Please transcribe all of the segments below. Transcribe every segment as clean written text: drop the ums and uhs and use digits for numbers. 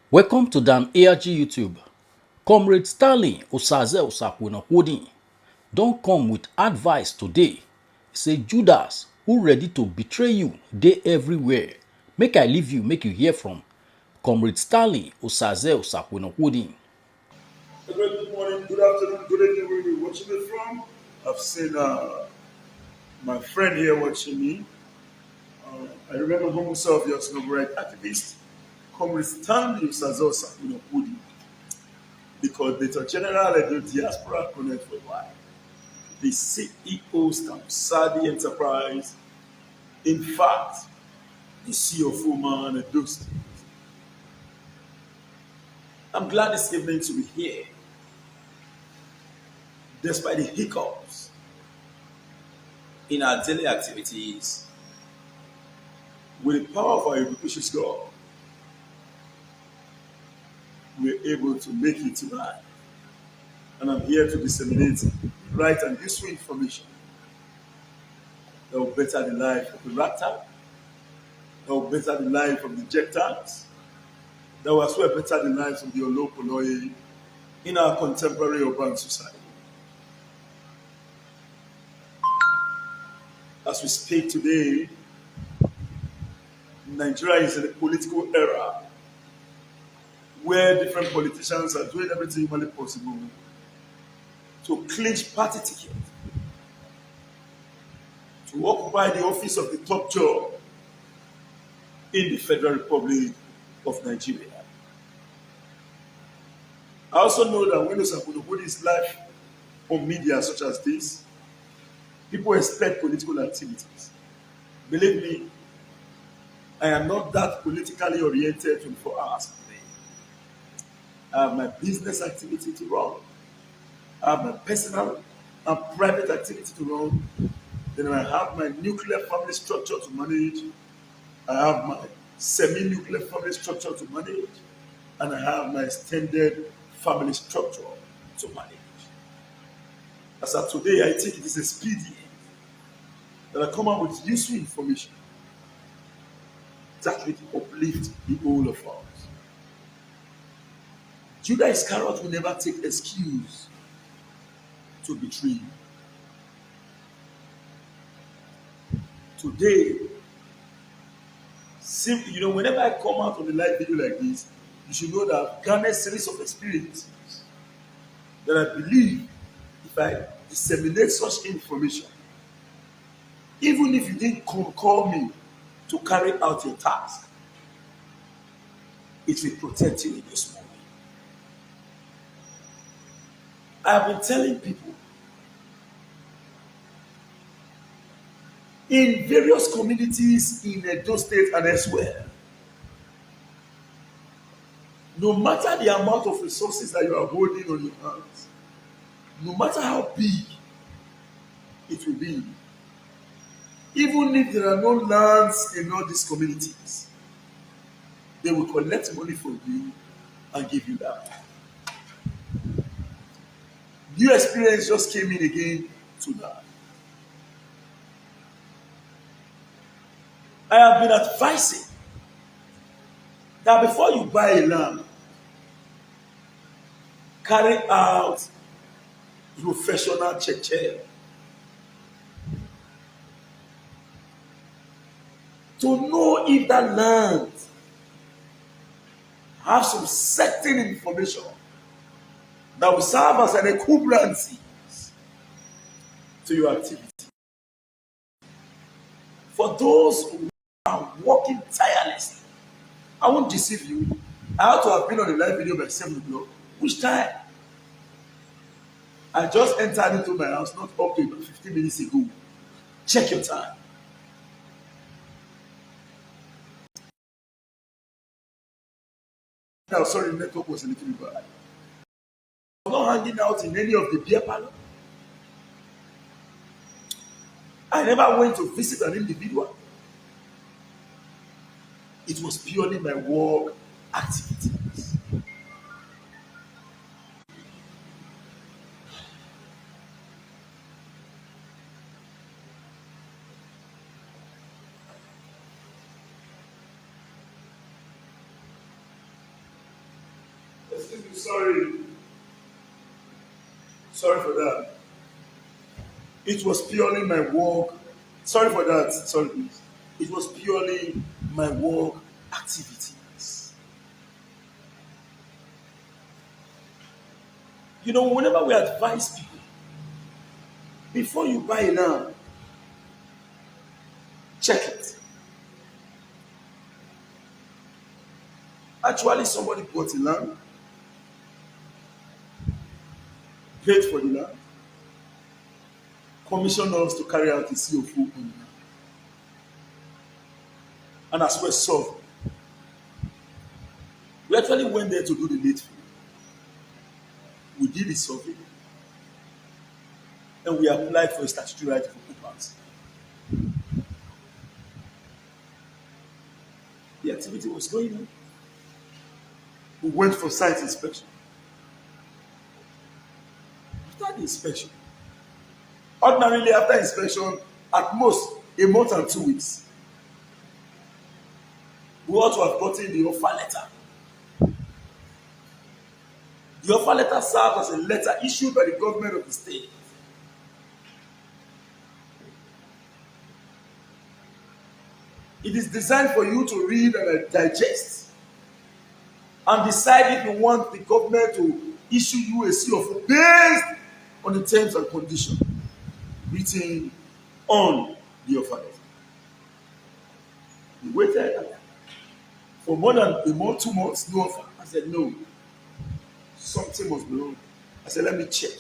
Welcome to Dan ARG YouTube. Comrade Stanley Osaze Osakwena Holding don't come with advice today. Say Judas, who ready to betray you, dey everywhere. Make I leave you, make you hear from Comrade Stanley Osaze Osakwena Holding. Good morning, good afternoon, good evening, where you're watching it from. I've seen my friend here watching me. I remember him himself, he was a great activist. Comrade Stanley Usazosa, Woody, because the General Edo Diaspora Connect for a while. The CEO stamp Sadi Enterprise. In fact, the CEO of Woman and those. I'm glad this evening to be here, despite the hiccups in our daily activities. With the power of our ubiquitous God, we're able to make it tonight. And I'm here to disseminate right and useful information that will better the life of the raptor, that will better the life of the Jetans, that will as well better the lives of the Olopoloye in our contemporary urban society. As we speak today, Nigeria is in a political era where different politicians are doing everything humanly possible to clinch party tickets, to occupy the office of the top job in the Federal Republic of Nigeria. I also know that when Osakwena is live on media such as this, people expect political activities. Believe me, I am not that politically oriented 24 hours a day. I have my business activity to run. I have my personal and private activity to run. Then I have my nuclear family structure to manage. I have my semi-nuclear family structure to manage. And I have my extended family structure to manage. As of today, I think it is expedient that I come up with useful information that will uplift the whole of us. Judas Iscariot will never take excuse to betray you. Today, simply, whenever I come out on a live video like this, you should know that I've garnered a series of experiences that I believe if I disseminate such information, even if you didn't call me to carry out your task, it will protect you in this moment. I have been telling people in various communities in Edo State and elsewhere, no matter the amount of resources that you are holding on your hands, no matter how big it will be, even if there are no lands in all these communities, they will collect money from you and give you that. New experience just came in again tonight. I have been advising that before you buy a land, carry out professional check to know if that land has some certain information that will serve as an equivalency to your activity. For those who are working tirelessly, I won't deceive you. I had to have been on the live video by 7 o'clock. Which time? I just entered into my house not up to about 15 minutes ago. Check your time. Now, sorry, the network was a little bit bad. I'm not hanging out in any of the beer parlor. I never went to visit an individual. It was purely my work activities. Excuse me, sorry. Sorry for that. It was purely my work. Sorry for that. Sorry, please. It was purely my work activities. You know, whenever we advise people, before you buy a land, check it. Actually, somebody bought a land, paid for the land, commissioned us to carry out the COFO on the land. And as we're solved, we actually went there to do the needful. We did the survey and we applied for a statutory right for occupancy. The activity was going on. We went for site inspection. After the inspection, ordinarily after inspection, at most a month and 2 weeks, we ought to have gotten the offer letter. The offer letter serves as a letter issued by the government of the state. It is designed for you to read and digest and decide if you want the government to issue you a COFO based on the terms and conditions written on the offer letter. We waited for more than a month, 2 months, no offer. I said, no, something must be wrong. I said, let me check.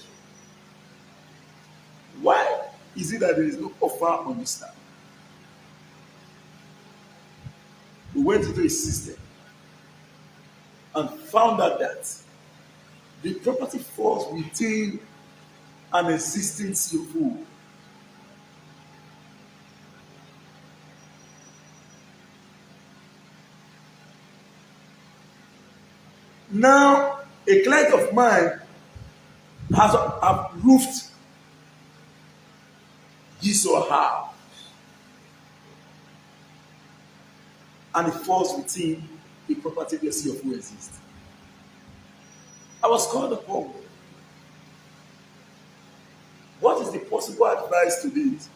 Why is it that there is no offer on this land? We went into a system and found out that the property falls within an existing COFO. Now, a client of mine has roofed his or her, and it falls within the property the COFO exists. I was called upon. What is the possible advice to this?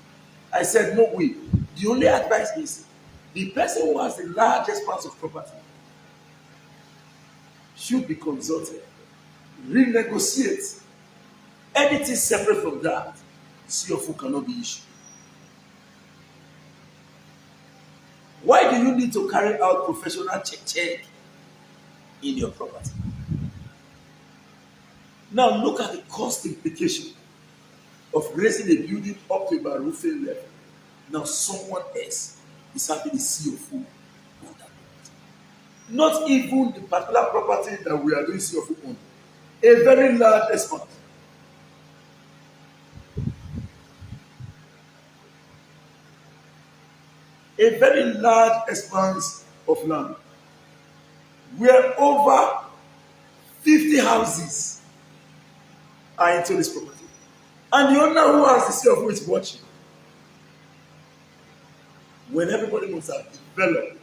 I said, no way. The only advice is the person who has the largest part of property should be consulted, renegotiate. Anything separate from that, COFO cannot be issued. Why do you need to carry out professional check in your property? Now look at the cost implication of raising a building up to about roofing level. Now someone else is having a COFO on that property. Not even the particular property that we are doing COFO on. A very large expanse. A very large expanse of land where over 50 houses are into this property. And the owner who has the COFO is watching. When everybody must have developed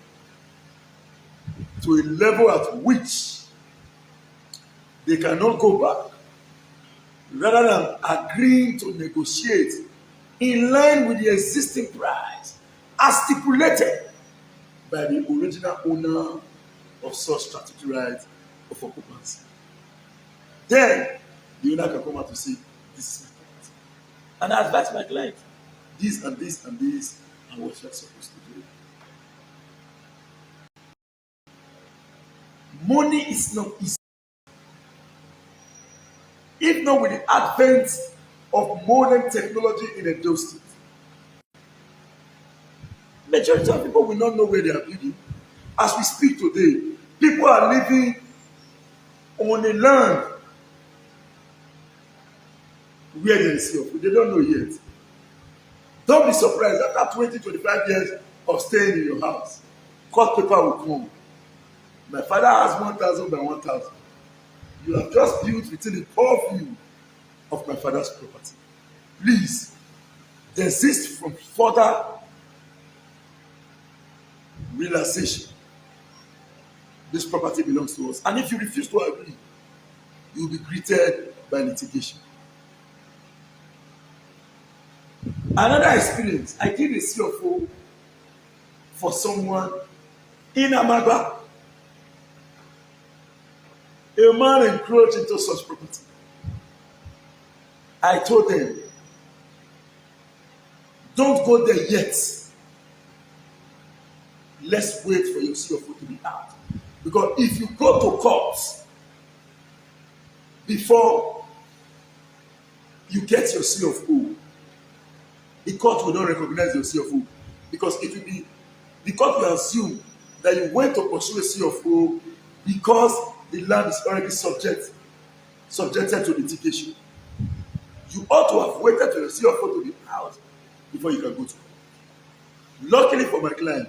to a level at which they cannot go back, rather than agreeing to negotiate in line with the existing price as stipulated by the original owner of such statutory right of occupancy. Then the owner can come out to say, this is my property. And I advise my client, this and this and this and what you are supposed to do. Money is not easy. If not with the advent of modern technology in a state, majority of people will not know where they are building. As we speak today, people are living on a land where there is COFO. They don't know yet. Don't be surprised after 20, 25 years of staying in your house. Court paper will come. My father has 1,000 by 1,000. You have just built within the purview of my father's property. Please, desist from further relaxation. This property belongs to us. And if you refuse to agree, you will be greeted by litigation. Another experience, I did a CFO for someone in Amagba. A man encroached into such property. I told them, don't go there yet. Let's wait for your CFO to be out. Because if you go to court before you get your CFO, the court will not recognize your CFO. Because it will be, the court will assume that you went to pursue a CFO because the land is already subjected to litigation. You ought to have waited for your CFO to be out before you can go to court. Luckily for my client,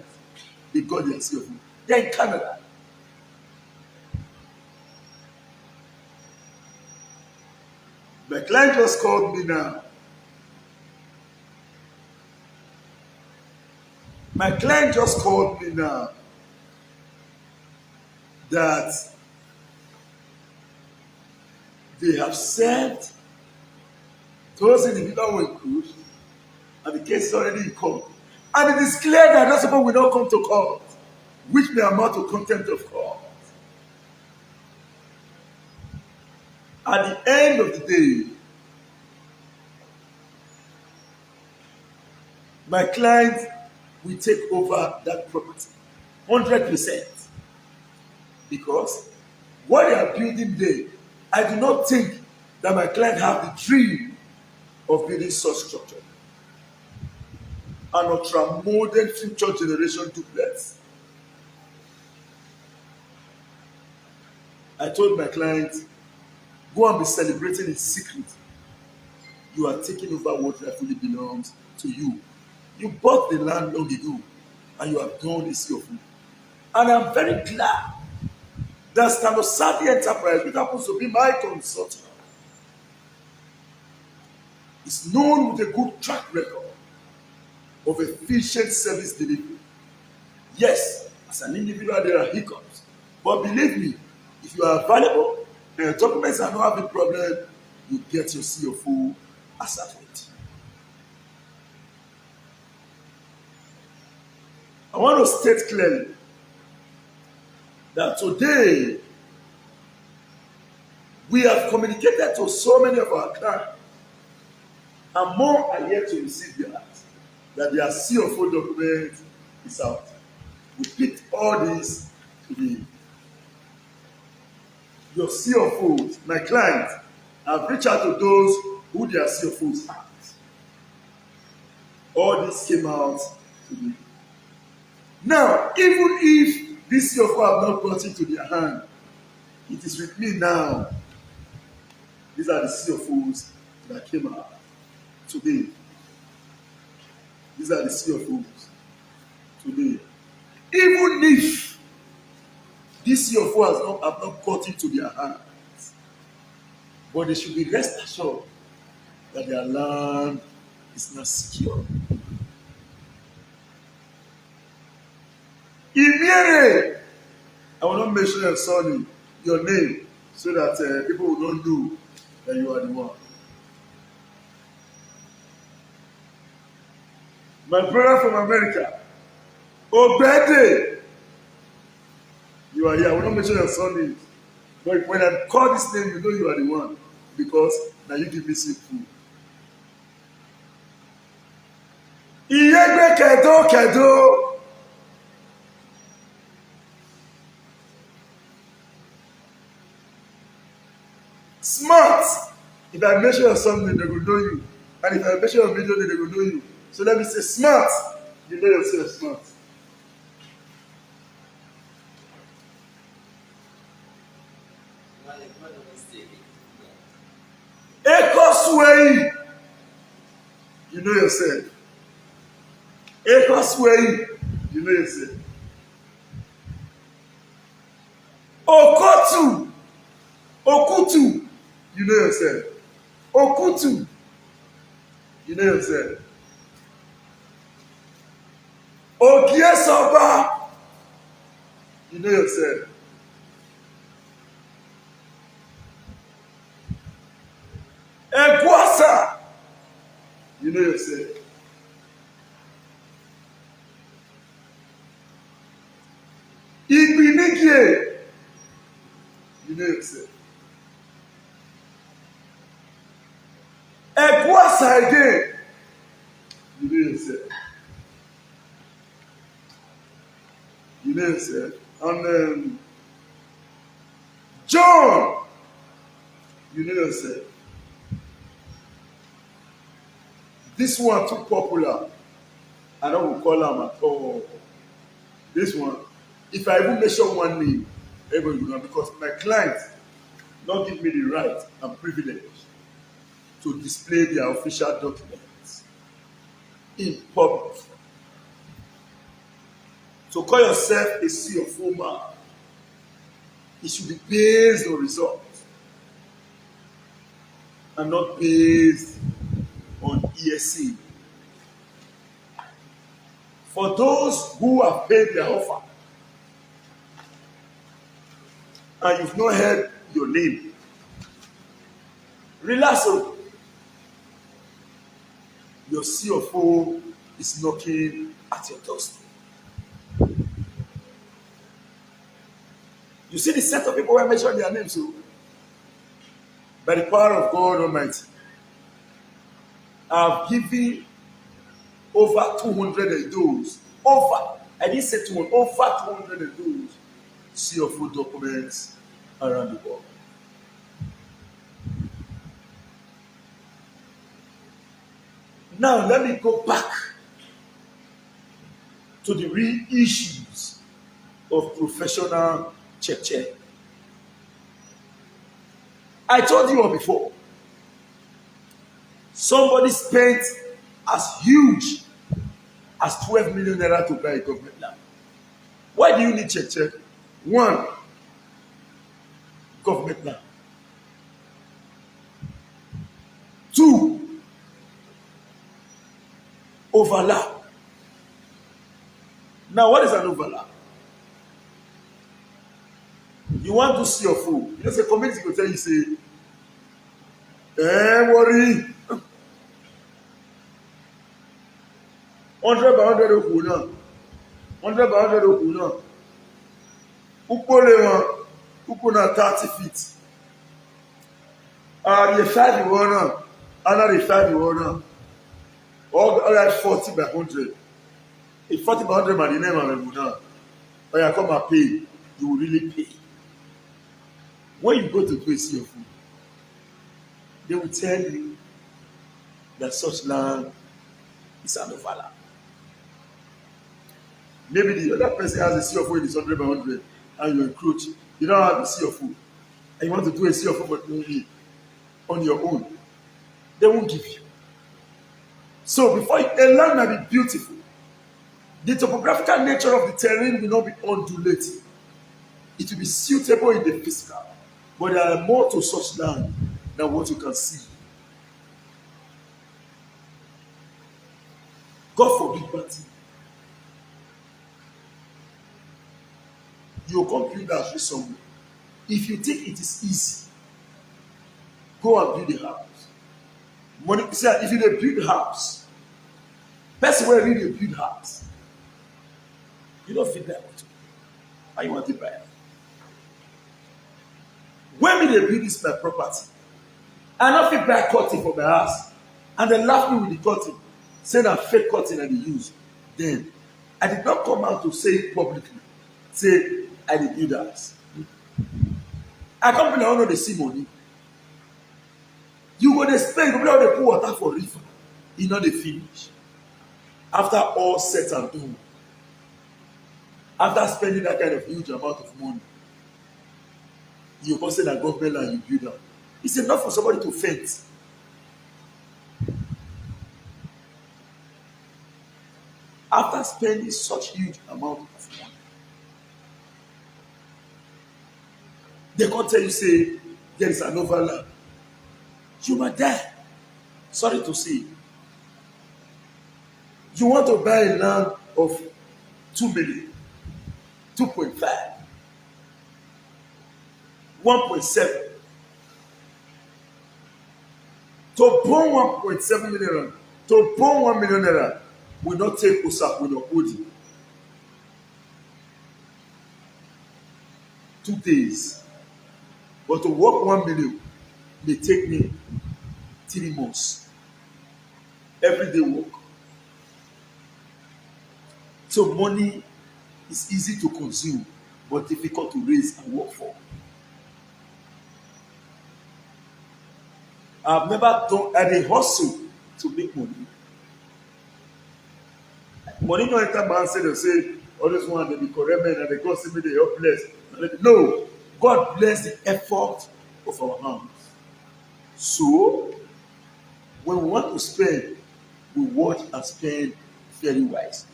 they got their CFO. They're in Canada. My client just called me now. My client just called me now that they have sent those individuals who include, and the case is already in court. And it is clear that those people will not come to court, which may amount to contempt of court. At the end of the day, my client will take over that property 100%. Because what they are building there, I do not think that my client have the dream of building such structure. An ultra-modern future generation duplex. I told my client, go and be celebrating in secret. You are taking over what rightfully belongs to you. You bought the land long ago, and you have done this your food. And I'm very glad that Stanosati Enterprise, which happens to be my consultant, is known with a good track record of efficient service delivery. Yes, as an individual, there are hiccups. But believe me, if you are available and your documents are not having problem, you get your CFO as at it. I want to state clearly that today we have communicated to so many of our clients, and more are yet to receive theirs, that their CFO document is out. We picked all this today. Your CFOs, my clients, have reached out to those who their CFOs are. All this came out today. Now, even if this CFO have not got into their hand, it is with me now. These are the CFOs that came out today. These are the CFOs today. Even if this CFO have not got into their hands, but they should be rest assured that their land is not secure. Imiere, I will not mention your son, your name, so that people will not know that you are the one. My brother from America, Obede, you are here. I will not mention your son name. But when I call this name, you know you are the one. Because now you give me sick food. Iyegbe kedo. Smart. If I mention your something, they will know you. And if I mention your video, they will know you. So let me say smart. You know yourself smart. Ekosway. You know yourself. Ekosway. You know yourself. Okotu. Okutu. You know yourself. Okutu. You know yourself. Ogiesoba. You know yourself. Eguasa. You know yourself. Igbinigie. You know yourself. Eguasa again. You know yourself. You know yourself. And John. You know yourself. This one too popular. I don't call him at all. This one, if I even mention one name, everybody will know because my client not give me the right and privilege to display their official documents in public. To call yourself a CFO man, it should be based on results and not based on ESC. For those who have paid their offer and you've not heard your name, relax. Your CFO is knocking at your doorstep. You see the set of people who I mentioned their names, so by the power of God Almighty, I've given over 200 of those. I didn't say 200, over 200 of those CFO documents around the world. Now, let me go back to the real issues of professional check. I told you all before, somebody spent as huge as 12 million naira to buy a government land. Why do you need check? One, government land. Two, overlap. Now, what is an overlap? You want to see your food. You know, say community will tell you, say, worry. 100 by 100 oku now. 100 by 100 oku now. Upole one, uku na 30 feet. The 5 you want now. Another 5 you want now. All that 40 by 100. If 40 by 100 man, the name of them now. When you come and pay, you will really pay. When you go to do a see your food, they will tell you that such land is an overlap. Maybe the other person has a sea of food in his 100 by 100 and you encroach. You don't have a sea of food. And you want to do a sea of food on your own. They won't give you. So before a land might be beautiful, the topographical nature of the terrain will not be undulating. It will be suitable in the physical. But there are more to such land than what you can see. God forbid, but your computer is somewhere. If you think it is easy, go and build a house. Money, see, if you build a house, person will really build a house. You don't feel that much. And you want to buy it. When me they build this my property, I don't feel buy cutting for my house. And they laugh me with the cutting, saying that fake cutting that they use. Then I did not come out to say it publicly. Say I did build a house. I come in, I don't know they see money. You go to spend, you go to pour water for river. You know they finish. After all set and done, after spending that kind of huge amount of money, you go say that government land you build up. It's enough for somebody to faint. After spending such huge amount of money, they can't tell you, say, there is an overlap. You might die. Sorry to say. You want to buy a land of 2 million, 2.5, 1.7. born 1.7 million naira, to born 1 million naira will not take Usak with Okudi 2 days. But to work 1 million may take me 3 months. Everyday work. So money is easy to consume, but difficult to raise and work for. I've never done a hustle to make money. Money no enter man say they say all this one they be correct men and they God say me they helpless. No, God bless the effort of our hands. So when we want to spend, we watch and spend very wise.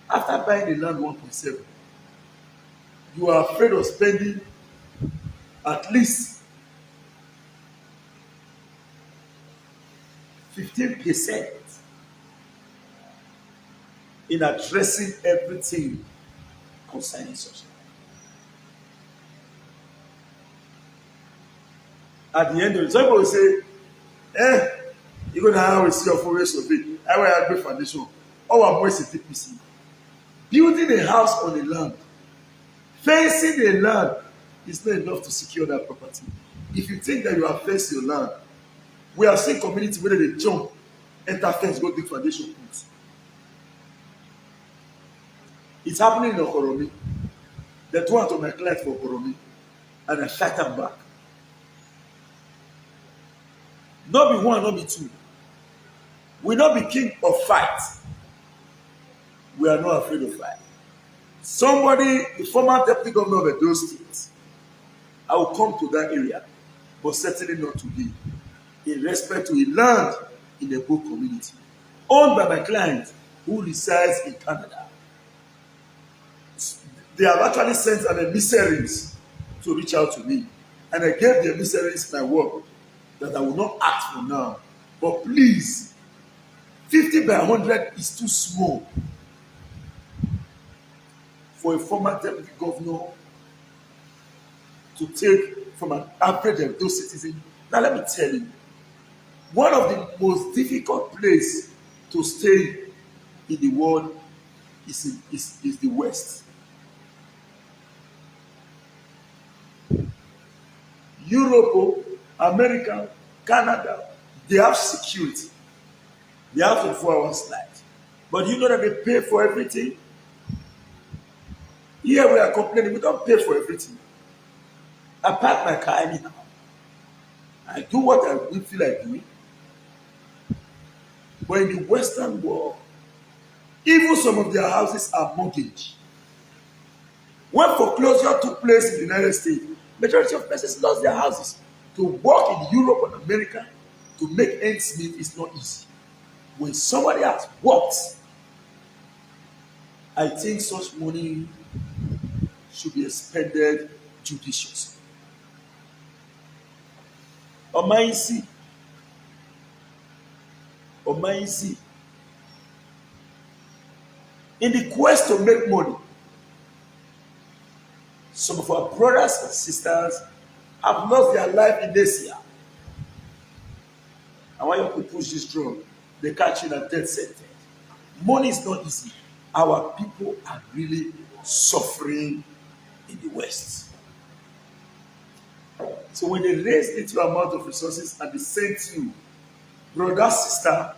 After buying the land 1.7, you are afraid of spending at least 15% in addressing everything concerning such. At the end of it, some people will say, you go to how we see your foreign survey. I will have great foundation. All our boys in TPC. Building a house on a land, fencing a land is not enough to secure that property. If you think that you have fenced your land, we have seen community where they jump, enter fence, go dig foundation put. It's happening in Okoromi. They do one to my client for Okoromi, and I shut them back. Not be one, not be two. We not be king of fight. We are not afraid of fight. Somebody, the former deputy governor of Edo State, I will come to that area, but certainly not today, in respect to a land in a good community, owned by my client who resides in Canada. They have actually sent an emissaries to reach out to me, and I gave the emissaries my word that I will not act for now. But please, 50 by 100 is too small for a former deputy governor to take from an average of those citizens. Now let me tell you, one of the most difficult places to stay in the world is the West. Europe, America, Canada, they have security. They have 24 hours light. But you know that they pay for everything? Here we are complaining, we don't pay for everything. I park my car anyhow. I do what I will feel like doing. But in the Western world, even some of their houses are mortgaged. When foreclosure took place in the United States, majority of persons lost their houses. To work in Europe and America to make ends meet is not easy. When somebody has worked, I think such money should be expended judiciously. Omaisi, Omaisi, in the quest to make money, some of our brothers and sisters have lost their life in this year. And when you push this drug, they catch you in a death sentence. Money is not easy. Our people are really suffering in the West. So when they raise little amount of resources and they send you, brother, sister,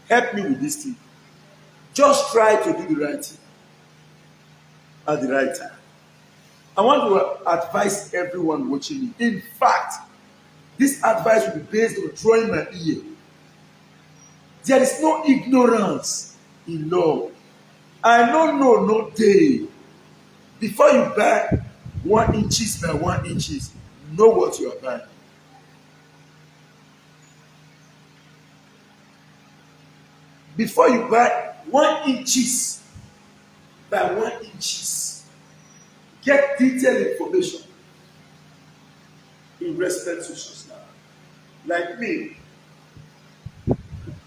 help me with this thing. Just try to do the right thing at the right time. I want to advise everyone watching me. In fact, this advice will be based on drawing my ear. There is no ignorance in law. I don't know no day. Before you buy 1 inches by 1 inches, know what you are buying. Before you buy 1 inches by 1 inches, get detailed information in respect to such now. Like me,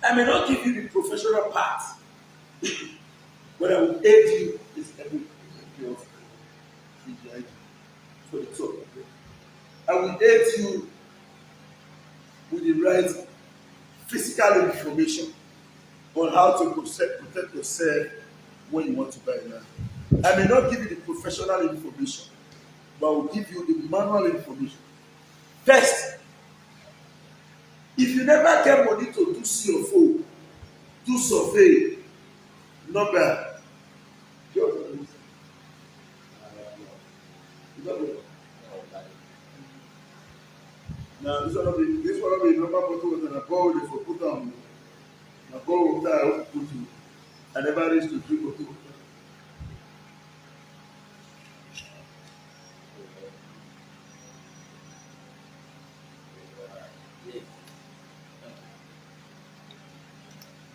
I may not give you the professional part, but I will aid you with every for the top. I will aid you with the right physical information on how to protect yourself when you want to buy land. I may not give you the professional information, but I will give you the manual information. First, if you never get money to do CFO, do survey, not bad. Now this one be number bottle water na bowl dey for put am na bowl water I put you. I never reach to drink bottle water.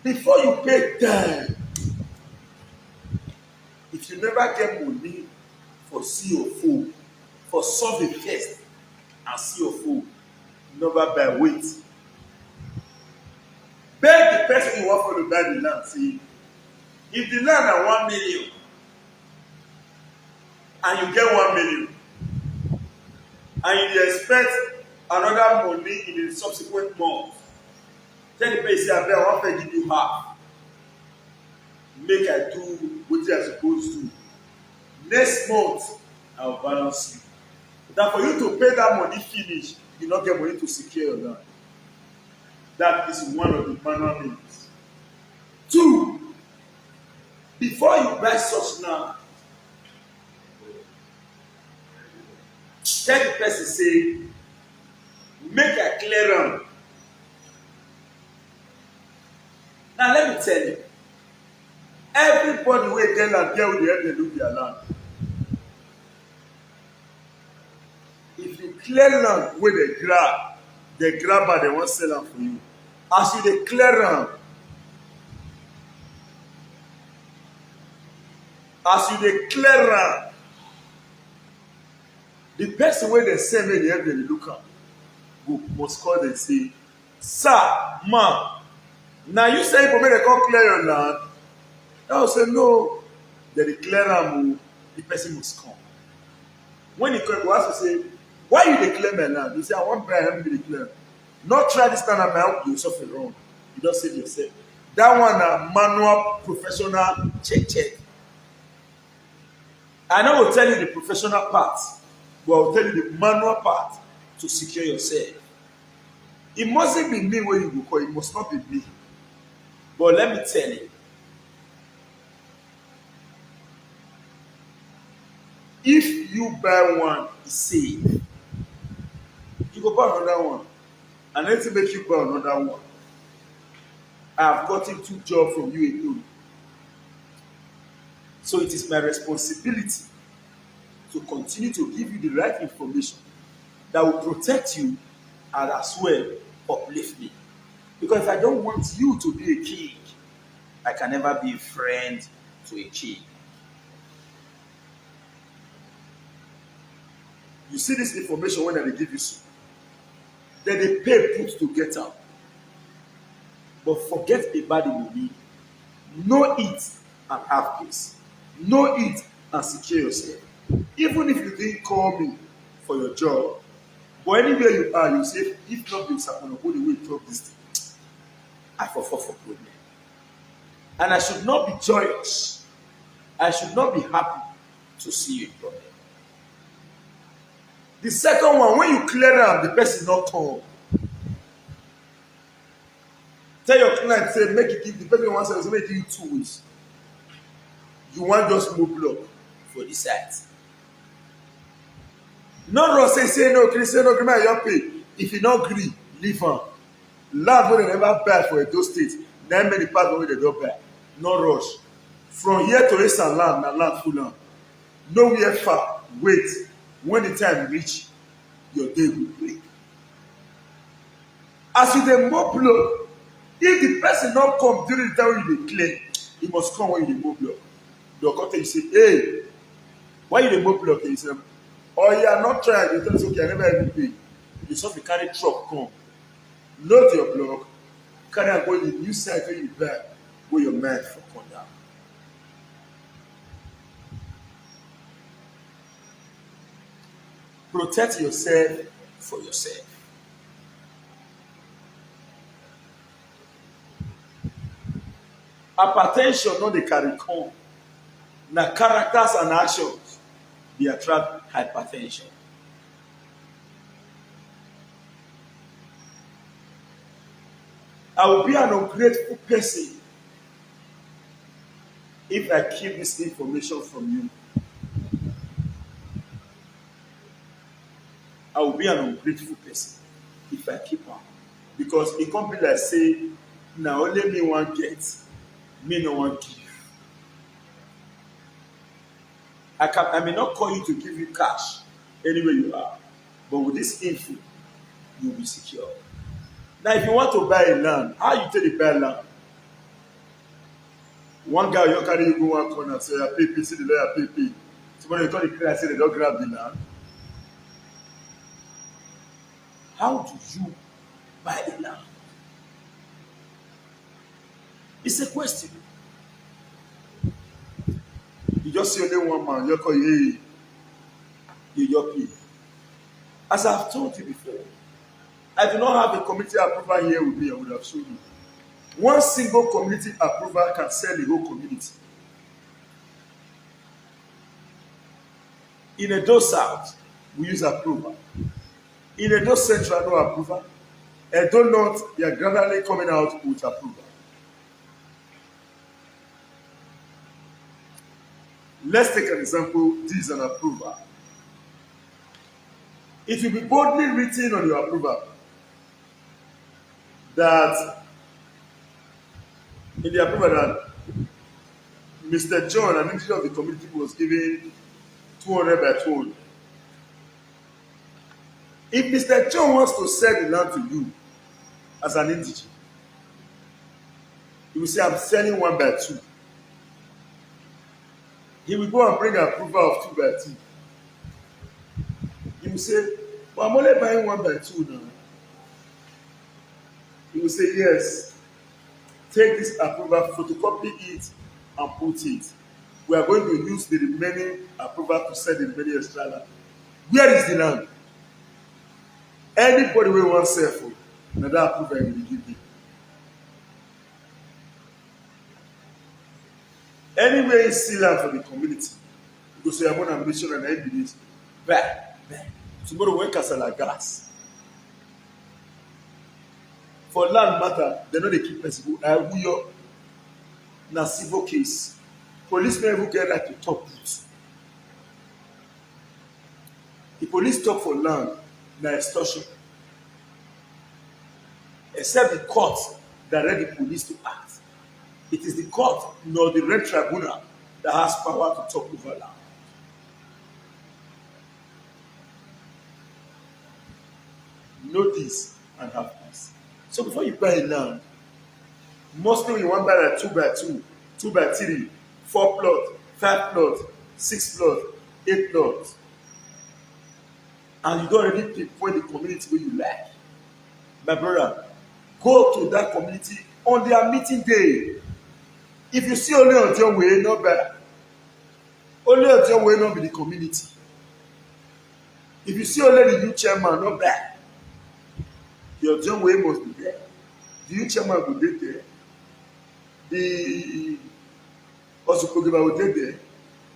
Before you pay time, if you never get money for CFO, for survey first and CFO, never buy wait. Beg the person you wan follow buy the land say, if the land na 1 million and you get 1 million and you dey expect another money in the subsequent month, tell the person say abeg I wan first give you half, make I do wetin I suppose do. Next month I will balance you. Na for you to pay that money finish, you no get money to secure your land. That is one of the manual means. 2, before you buy such land, tell the person say make I clear am. Now let me tell you, everybody wey get land get who dey help dem look their land. If you clear land wey dey grab am, dem wan sell am for you. As you dey clear am, the person wey dey sell make dey help dem dey look am go must call dem say, sir, ma, na you say for make dem come clear your land? Dem go say no, dem dey clear am o. The person must come. When he come, he go ask you say, why you dey clear my land? You say I wan buy, help me dey clear. Not try this land at my house, you suffer wrong. You don save yourself. That one na manual professional check. I no go tell you the professional part, but I will tell you the manual part to secure yourself. It mustn't be me wey you go call, it must not be me. But let me tell you, if you buy one, e safe. You go buy another one, and anything make you buy another one. I have gotten 2 jobs from you alone. So it is my responsibility to continue to give you the right information that will protect you and as well uplift me. Because if I don't want you to be a king, I can never be a friend to a king. You see this information when I give you so. Then they pay put to get out. But forget about the money. Know it and have peace. Know it and secure yourself. Even if you didn't call me for your job, but anywhere you are, you say, if not be Sapono, go the way you talk this thing, I fall for problem. And I should not be joyous. I should not be happy to see you in problem. The second one, when you clear am, the person not come. Tell your client, say, make you give the person 1 second, make you 2 weeks. You want just move block for the site. No run say no, say no, gree, you pay. If you not agree, leave am. Land wey dem never buy for Edo State, na many parts wey dem don buy. No rush. From here to Eastern land, na land full am. Nowhere far. Wait. When the time reach, your day will break. As you dey mow block, if the person not come during the time when you dey clear, he must come when you dey mow block. They go come tell you say, hey, why you dey mow block? You say, oh yeah, not try. You tell us, okay, I never even pay. You just carry truck come, load your block, carry am go the new site wey you buy, where your mind for come down. Protect yourself for yourself. Hypertension no dey carry come. Na characters and actions dey attract hypertension. I will be an ungrateful person if I keep this information from you. I will be an ungrateful person if I keep am. Because e come be like say na only me wan get, me no wan give. I may not call you to give you cash anywhere you are, but with this info, you will be secure. Now, if you want to buy a land, how you take the buy land? One guy you carry you go one corner say, "I pay, see the lawyer pay." Somebody you turn the clear say they don't grab the land. How do you buy a land? It's a question. You just see only one man, you call you pay. As I've told you before, I do not have a community approval here with me, I would have shown you. One single community approval can sell the whole community. In Edo South, we use approval. In Edo Central, no approval. Edo North, they are gradually coming out with approval. Let's take an example. This is an approval. It will be boldly written on your approval that in the approval that Mr. John, an individual of the community, was given 200 by 200. If Mr. John wants to sell the land to you as an entity, he will say, "I'm selling 1 by 2." He will go and bring approval of 2 by 2. He will say, "But I'm only buying 1 by 2 now." He will say, "Yes, take this approval, photocopy it, and put it. We are going to use the remaining approval to sell the remaining extra land." Where is the land? Anybody wey wan sell for, na that approval he will give you. Anywhere you see land for the community, you go say, "I'm on a mission and I be this." Buy. Tomorrow when kasala gas. For land matter, they no dey keep person. Who na civil case. Police no even get right to talk it. The police talk for land, na extortion. Except the court direct the police to act. It is the court nor the red tribunal that has power to talk over land. Know this and have peace. So before you buy a land, mostly when you want to buy like 2 by 2, 2 by 3, 4 plot, 5 plot, 6 plot, 8 plot, and you don't already pinpoint the community where you like, my brother, go to that community on their meeting day. If you see only on your way, not bad. Only on your way, not be the community. If you see only the youth chairman, not bad. Your John way must be there. The youth chairman will be there. The Osukogiba will be there.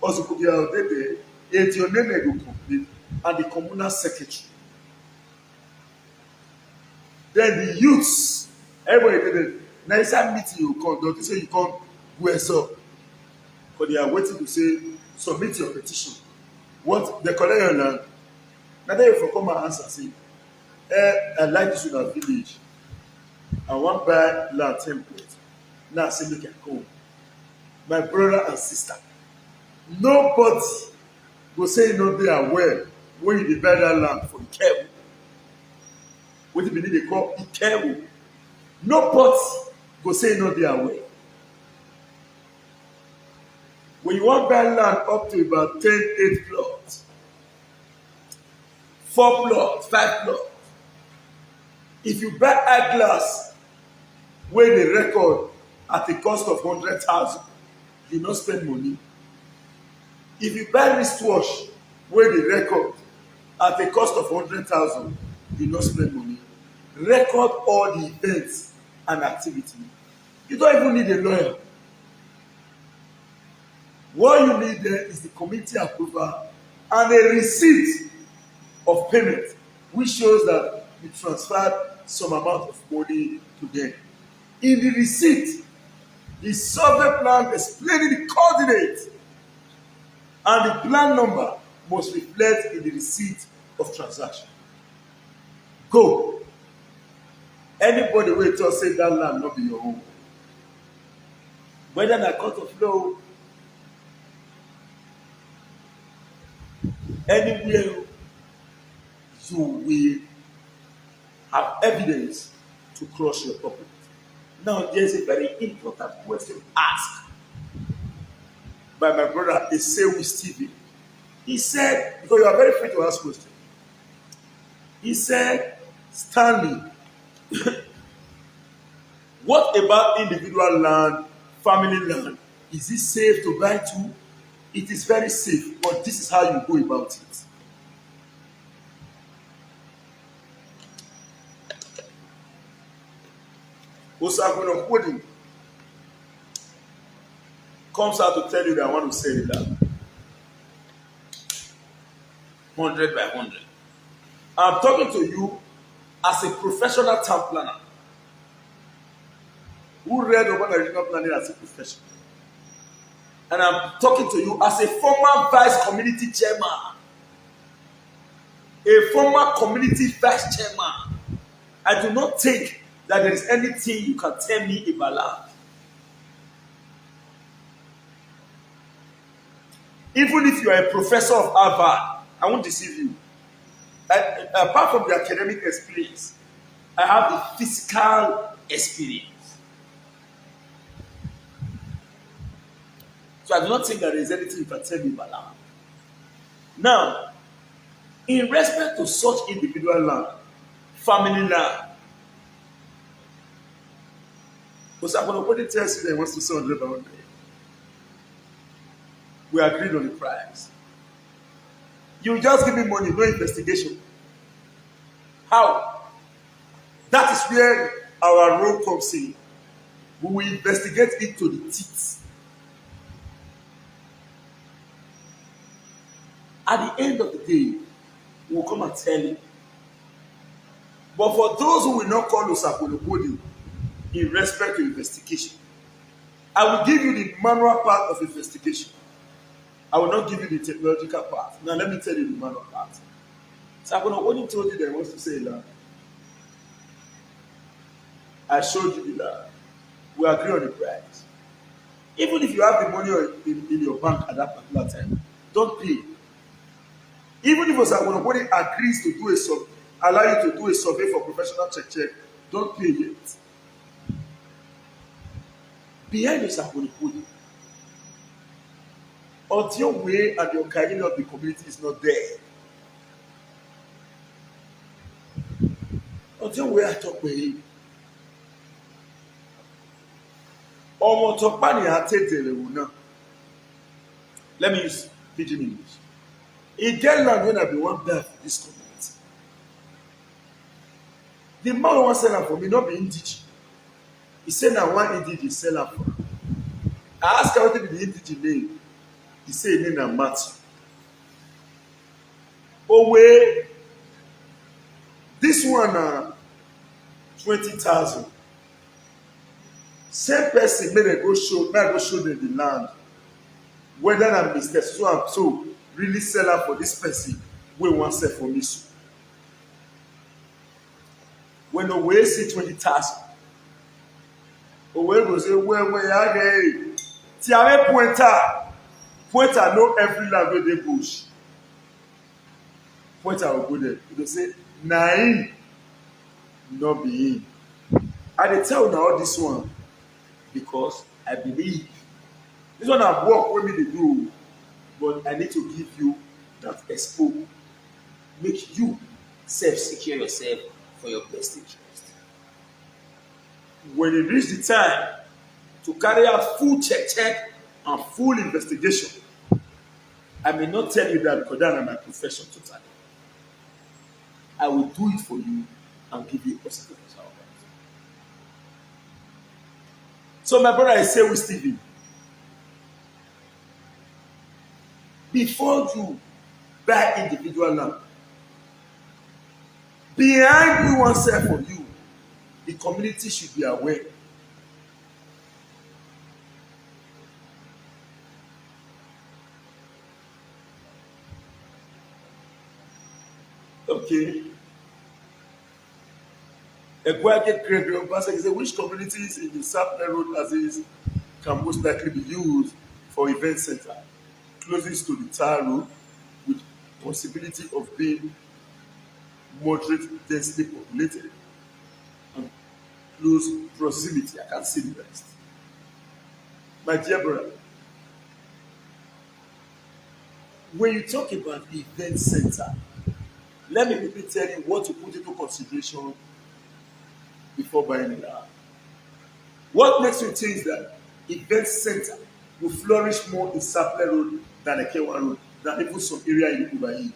Osukogiba will be there. And your name will complete. And the communal secretary. Then the youths, everybody did it. Now inside meeting you come, don't you say you come where's up? But they are waiting to say, submit your petition. What they collect your land. Now they will come and answer, say, I like this in our village. I want to buy land template. Now say make it come. My brother and sister. Nobody go say no they are well when you buy that land for Ikewu. What do you mean they call Ikewu? Nobody go say no they are well. When you want to buy land up to about 10, 8 plots, 4 plots, 5 plots, if you buy eyeglass wey dey record at a cost of 100,000, you no spend money. If you buy wristwatch wey dey record at a cost of 100,000, you no spend money. Record all the events and activity. You don't even need a lawyer. What you need there is the committee approval and a receipt of payment, which shows that you transferred some amount of money to them. In the receipt, the survey plan explaining the coordinates and the plan number must reflect in the receipt of transaction. Go. Anybody wey talk say that land no be your own, whether na court of law, anywhere you will have evidence to cross your property. Now there is a very important question asked by my brother Esewu Stephen. He said, because you are very free to ask questions. He said, Stanley, what about individual land, family land? Is it safe to buy too? It is very safe, but this is how you go about it. Osagono Coding comes out to tell you that I want to sell it down 100 by 100. I'm talking to you as a professional town planner who read about regional planning as a profession. And I'm talking to you as a former vice community chairman, a former community vice chairman. I do not think that there is anything you can tell me about land. Even if you are a professor of Harvard, I won't deceive you. Apart from the academic experience, I have the physical experience. So I do not think that there is anything you can tell me about land. Now, in respect to such individual land, family land, Osaponopodi tells you that he wants to sell 100 by 100. We agreed on the price. You just give me money, no investigation. How? That is where our role comes in. We will investigate it to the teeth. At the end of the day, we will come and tell you. But for those who will not call Osaponopodi in respect to investigation, I will give you the manual part of investigation. I will not give you the technological part. Now let me tell you the manual part. Osaponopodi told you that he wants to say land. I showed you the land. We agree on the price. Even if you have the money in your bank at that particular time, don't pay. Even if Osaponopodi agrees to do a survey, allow you to do a survey for professional check, don't pay yet. Behind Osaponopodi, until way and the carrying of the community is not there. Until we are talking, ọmọ tó pa ni àtẹ̀tẹ̀rẹ̀ wò náà. Let me use pidgin English. E get land when I be wan buy for this community. The man wey wan sell am for me no be indigene. He say na one indigene sell am for am. I ask am wetin be the indigene name. He say him name na Matthew. Owe, this one na 20,000. Same person make I go show them the land. Whether na Mr. So and so really sell am for this person wey wan sell for me so. When Owe say 20,000, Owe go say well again. Tiare pointer know every land wey dey bush. Pointer will go there. He go say na him, no be him. I dey tell una all this one because I believe this one na work wey me dey do, but I need to give you that expo, make you self-secure yourself for your best interest. When it reach the time to carry out full check and full investigation, I may not tell you that because that is my profession totally. I will do it for you and give you a positive result. So my brother is saying with Stephen, Before you buy individual land, behind you wan sell for you, the community should be aware. Okay, Egwuage Gregory Obaseki say which communities in the Sapele Road as is can most likely be used for event center closest to the tar road with possibility of being moderate densely populated and close proximity. I can't see the rest. My dear brother, when you talk about event center, let me quickly tell you what to put into consideration before buying a land. What makes you think that event center will flourish more in Sapele Road than Ekewa Road, than even some area in Ibayi?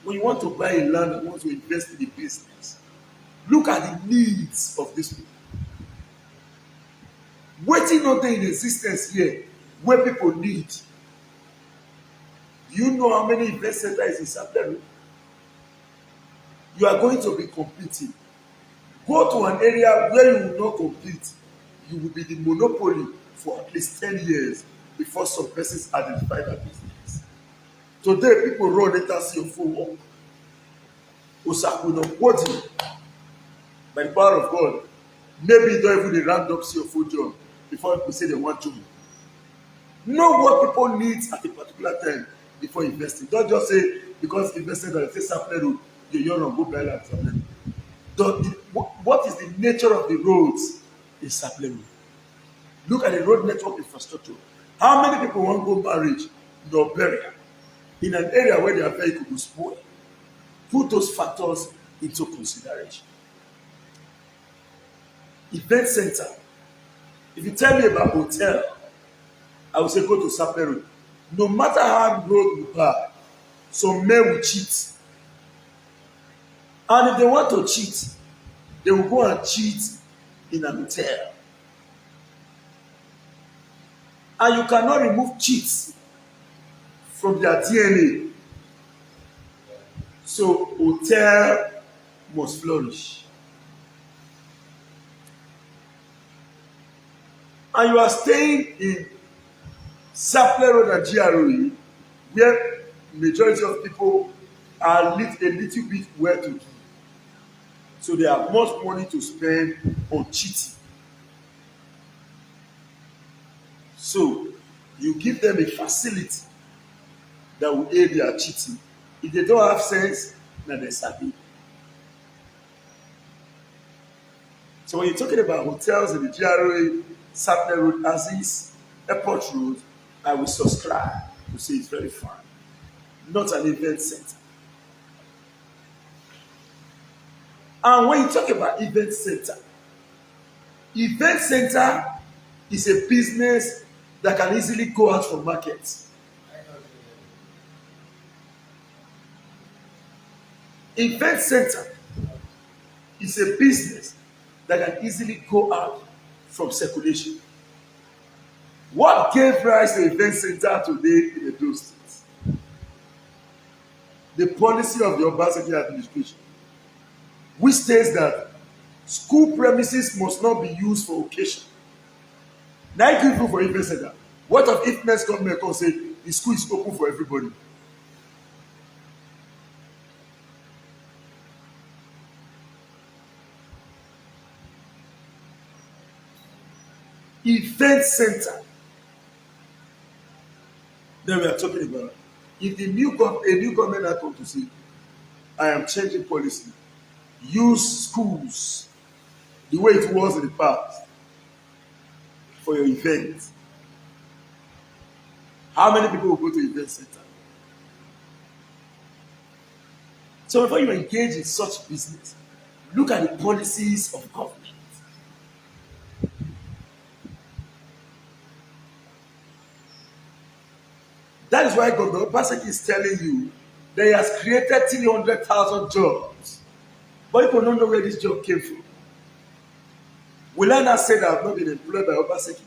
When you want to buy a land and want to invest in a business, look at the needs of these people. Wetin no dey in existence here wey people need. Do you know how many event centers in Sapele Road? You are going to be competing. Go to an area where you will not compete. You will be the monopoly for at least 10 years before some persons identify that business. Today, people run enter CFO work. Osakuna, what by the power of God, maybe don't even dey round up CFO job before people say they want to. Know what people need at a particular time before investing. Don't just say because investing that say Sapele Road, you run go buy land Sapele Road. What is the nature of the roads in Sapele Road? Look at the road network infrastructure. How many people wan go marriage nor burial in an area where their vehicle go spoil? Put those factors into consideration. Event center. If you tell me about hotel, I will say go to Sapele Road. No matter how road you buy, some men will cheat. And if they want to cheat, they will go and cheat in an hotel. And you cannot remove cheats from their DNA. So hotel must flourish. And you are staying in Sapele Road and GROE, where majority of people are a little bit well to do. So they have much money to spend on cheating. So you give them a facility that will aid their cheating. If they don't have sense, then they sabi. So when you're talking about hotels in the GRA, Sapele Road, Aziz, Airport Road, I will subscribe to say it's very fine. Not an event center. And when you talk about event center is a business that can easily go out from market. Event center is a business that can easily go out from circulation. What gave rise to event center today in Edo State? The policy of the Obaseki administration, which states that school premises must not be used for occasion. Now you give room for event center. What if next government come say the school is open for everybody? Event center. Then we are talking about if a new government had come to say, I am changing policy, use schools the way it was in the past for your event. How many people will go to event center? So before you engage in such business, look at the policies of government. That is why Governor Obaseki is telling you that he has created 300,000 jobs. But people don't know where this job came from. Will I not say that I have not been employed by Obaseki?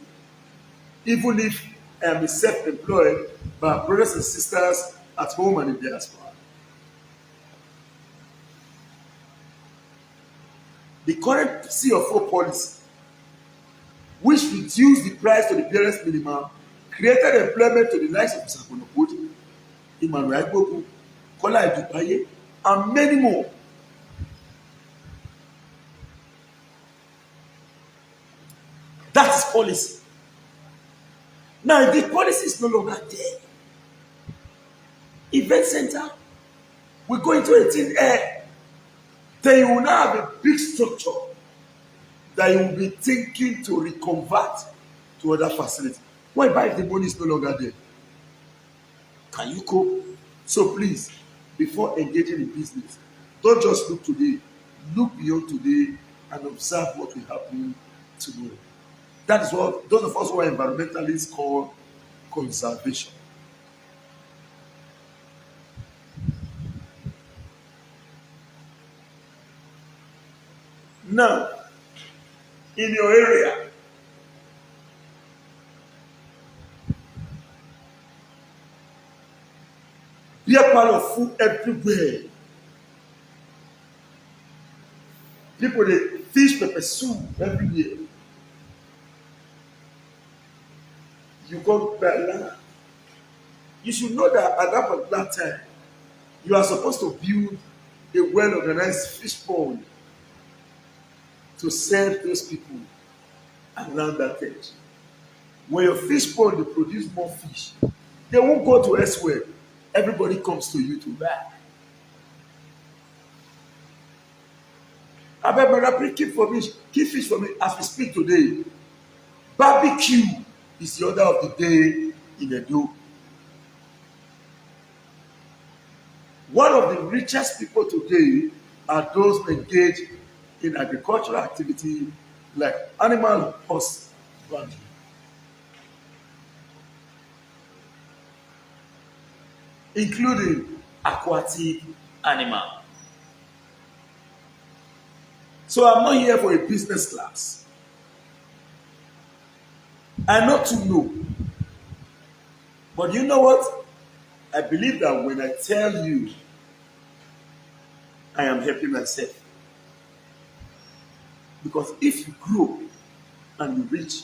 Even if I am a self-employed, my brothers and sisters at home and in diaspora. The current C of O policy, which reduced the price to the barest minimum, created employment to the likes of Sakonokoti, Emmanuel Agbogu, Kola Edupaye, and many more. That is policy. Now, if the policy is no longer there, event center will go into a thin air. Then you will now have a big structure that you will be thinking to reconvert to other facilities. What about if the money is no longer there? Can you cope? So please, before engaging in business, don't just look today. Look beyond today and observe what will happen tomorrow. That is what those of us who are environmentalists call conservation. Now, in your area, beer parlor full everywhere. People dey fish pepper soup everywhere. You go buy land. You should know that at that particular time, you are supposed to build a well-organized fish pond to serve those people around that edge. When your fish pond dey produce more fish, they won't go to elsewhere. Everybody comes to you to buy. Abeg brother, please keep fish for me as we speak today. Barbecue is the order of the day in Edo. One of the richest people today are those engaged in agricultural activity like animal husbandry. Including aquatic animal. So I'm not here for a business class. I know to know. But you know what? I believe that when I tell you, I am helping myself. Because if you grow and you reach,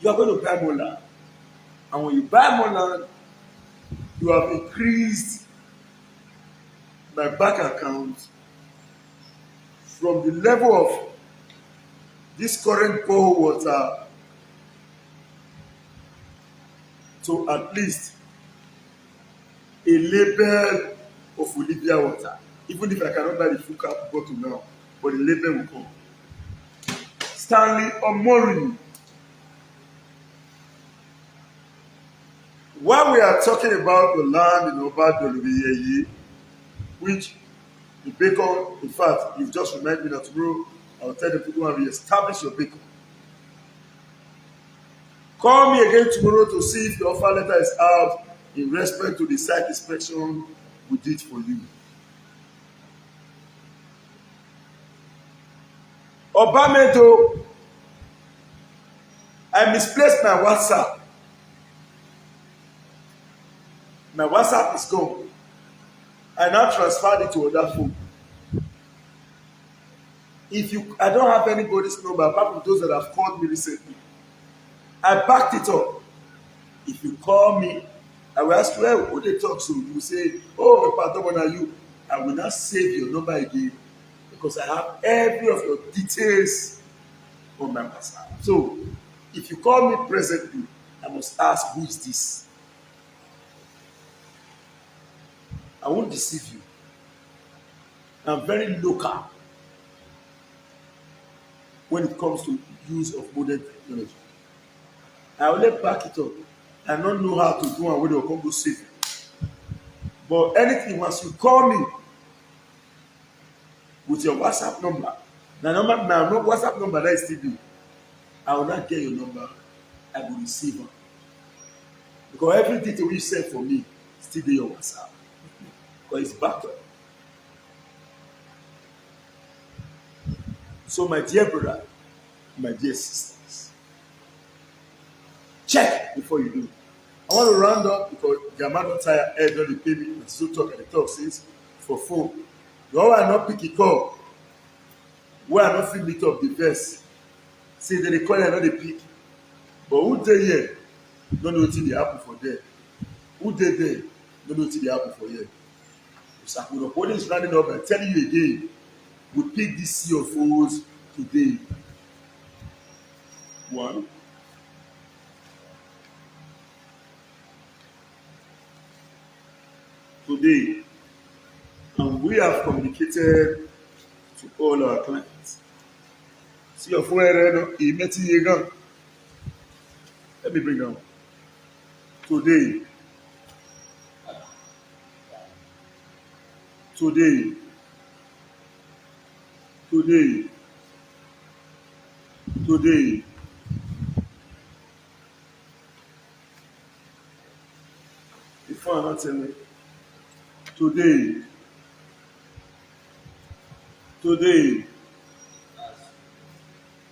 you are going to buy more land. And when you buy more land, you have increased my bank account from the level of this current poor water to at least a label of Olivia water. Even if I cannot buy the full cap bottle now, but the label will come. Stanley Omori. While we are talking about the land in Obadolubiyeyi, which the bacon, in fact, you've just reminded me that tomorrow I'll tell the people how to establish your bacon. Call me again tomorrow to see if the offer letter is out in respect to the site inspection we did for you. Obamedo, I misplaced my WhatsApp. My WhatsApp is gone. I now transferred it to other phone. I don't have anybody's number apart from those that have called me recently. I backed it up. If you call me, I will ask you, hey, who they talk to? You will say, oh, pardon, when are you? I will not save your number again because I have every of your details on my WhatsApp. So, if you call me presently, I must ask, who is this? I won't deceive you. I'm very local when it comes to use of modern technology. I only back it up. I don't know how to do and when they'll come to save it. But anything, once you call me with your WhatsApp number, now WhatsApp number that is still there, I will not get your number. I will receive it. Because every detail you send for me still there your WhatsApp. Because it's backed up. So my dear brother, my dear sisters, before you do. I want to round up because the amount of time I don't dey pay me na so talk and dey talk since for phone. The one wey I no pick a call, wey I no fit meet up the vex. Say dem dey call I no dey pick. But who dey here no know wetin dey happen for there. Who dey there no know wetin dey happen for here. Usakuno Holding is rounding up and telling you again, we pick this sea of foes today. One, today, and we have communicated to all our clients. See your phone no, let me bring down. Today, today, today, today, before I not tell me, today, today,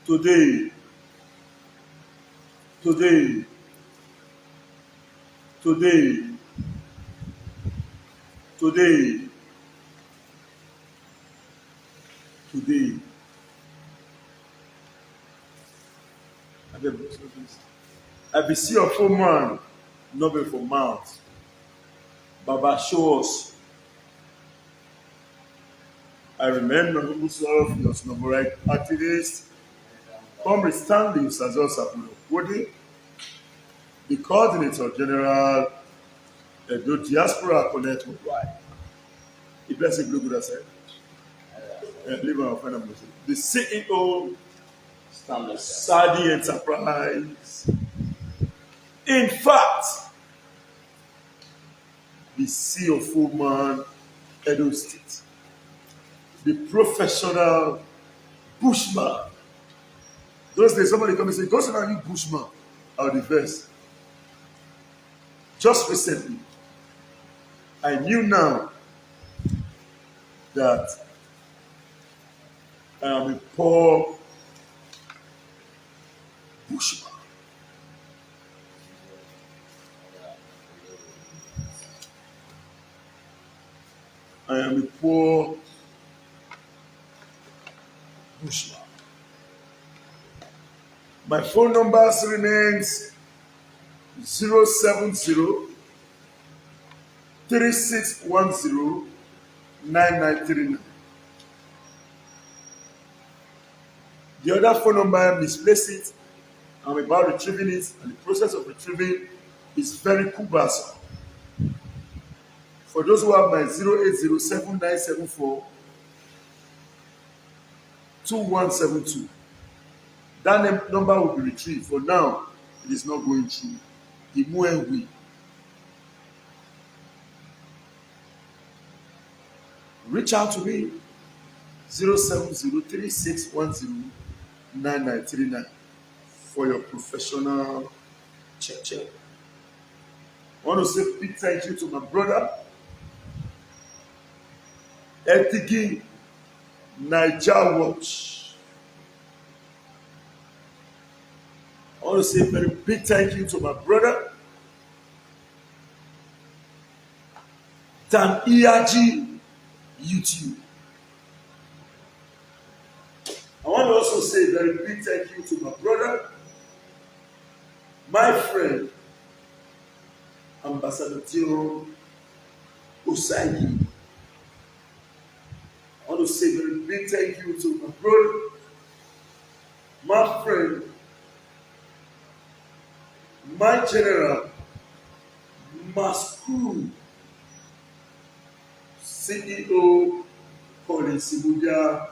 today, today, today, today, today. I be see your phone man, not be for mouth. Baba show us. I remember Musa, your snowboard activist, Comrade Stanley Usazor Sabulo Wodi, the coordinator general Edo Diaspora Connect Worldwide. The blessing blue good said. Leave our friend of the CEO Sadi Enterprise. In fact, the CFO man Edo State, the professional bushman. Those days somebody come and say, "Go now, you bushman," are the best. Just recently, I knew now that I am a poor bushman. I am a poor bushman. My phone number remains 070 3610 9939. The other phone number, I misplaced it. I'm about retrieving it, and the process of retrieving is very cumbersome. For those who have my 0807974 2172, that number will be retrieved. For now, it is not going through. Imuenwi. Reach out to me 07036109939 for your professional check. I want to say big thank you to my brother Etigi Niger Watch. I want to say a very big thank you to my brother Dan ERG YouTube. I want to also say a very big thank you to my brother, my friend, Ambassador Tio Osagi. I want to say a very big thank you to my brother, my friend, my general, Masku, CEO, Colin Sibuja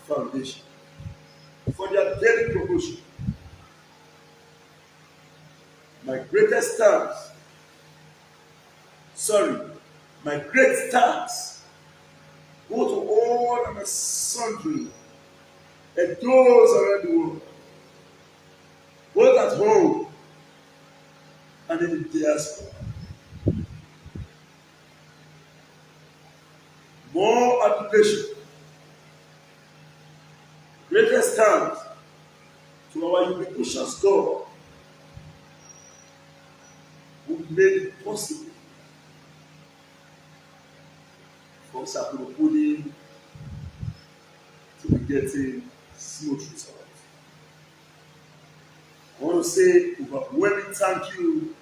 Foundation, for their daily promotion. My greatest thanks, my great thanks go to all and sundry and those around the world, both at home and in the diaspora. More application. Greatest thanks to our ubiquitous God, possible for Sakurokudi to be getting smooth results. I want to say overwhelming thank you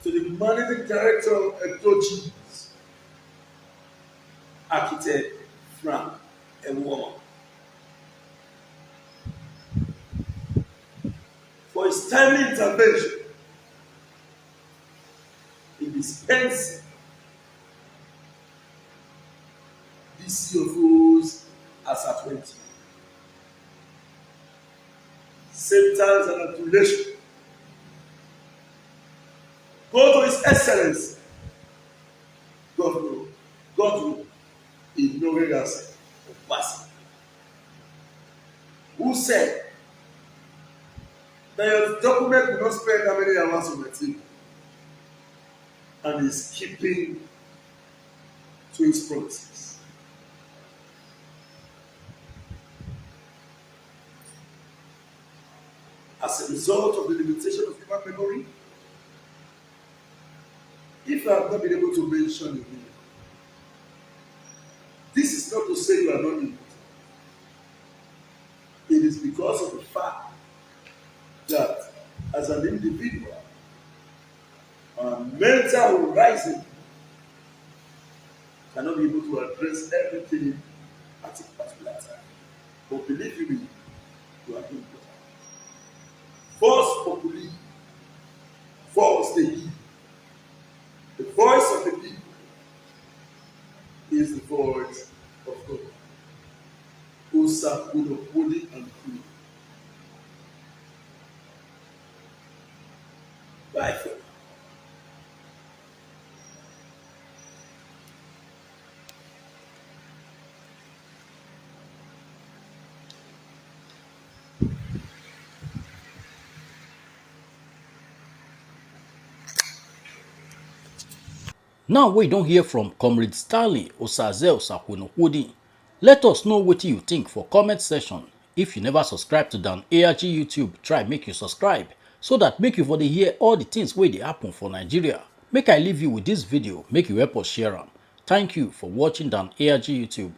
to the managing director of Etochi, architect Frank Ewoma, for his timely intervention in dispensing these CFOs as at 20. Same times and accumulation. Go to His Excellency, Governor Godwin Ignoregasi of Basi, who said that your document will not spend that many hours on the table and is keeping to his promises. As a result of the limitation of human memory, if you have not been able to mention your name, this is not to say you are not important. It is because of the fact that as an individual, mental horizon cannot be able to address everything at a particular time. But believe you me, you are important. Force populi, force the he. The voice of the people is the voice of God. Osa, Unopoli, and Kuni. Bye for now. Now we don't hear from Comrade Stanley Osaze Osakwunokwudi. Let us know what you think for comment section. If you never subscribe to Dan ARG YouTube, try make you subscribe so that make you for the hear all the things where they happen for Nigeria. Make I leave you with this video, make you help us share them. Thank you for watching Dan ARG YouTube.